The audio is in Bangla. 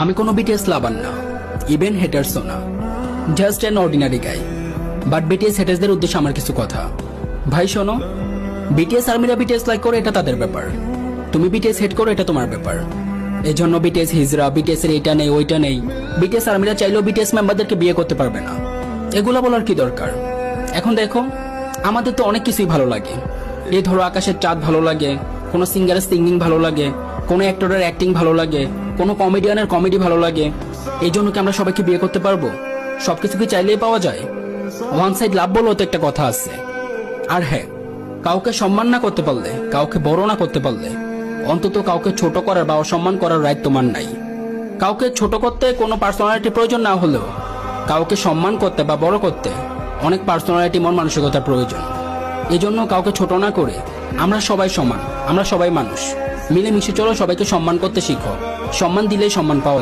আমি কোনো বিটিএস লাভার না, ইভেন হেটার্সও না, just an ordinary guy. But BTS হেটার্সদের উদ্দেশ্যে আমার কিছু কথা। ভাই শোনো, বিটিএস আর্মিরা বিটিএস লাইক করে এটা তাদের ব্যাপার, তুমি বিটিএস হেড করো এটা তোমার ব্যাপার। এই জন্য বিটিএস হিজরা, বিটিএস এর এইটা নেই ওইটা নেই, বিটিএস আর্মিরা চাইলেও বিটিএস মেম্বারদেরকে বিয়ে করতে পারবে না, এগুলা বলার কি দরকার? এখন দেখো, আমাদের তো অনেক কিছুই ভালো লাগে। এই ধরো আকাশের চাঁদ ভালো লাগে, কোনো সিঙ্গারের সিঙ্গিং ভালো লাগে, কোনো অ্যাক্টরের অ্যাক্টিং ভালো লাগে, কোনো কমেডিয়ানের কমেডি ভালো লাগে। এই জন্য কি আমরা সবাইকে বিয়ে করতে পারবো? সবকিছু কি চাইলেই পাওয়া যায়? ওয়ান সাইড লাভ বলেও তো একটা কথা আছে। আর হ্যাঁ, কাউকে সম্মান না করতে পারলে, কাউকে বড় না করতে পারলে, অন্তত কাউকে ছোট করার বা অসম্মান করার রাইট তোমার নাই। কাউকে ছোট করতে কোনো পার্সোনালিটি প্রয়োজন না হলেও কাউকে সম্মান করতে বা বড় করতে অনেক পার্সোনালিটি, মন মানসিকতার প্রয়োজন। এজন্য কাউকে ছোট না করে আমরা সবাই সমান, আমরা সবাই মানুষ, মিলেমিশে চলো, সবাইকে সম্মান করতে শিখো। সম্মান দিলেই সম্মান পাওয়া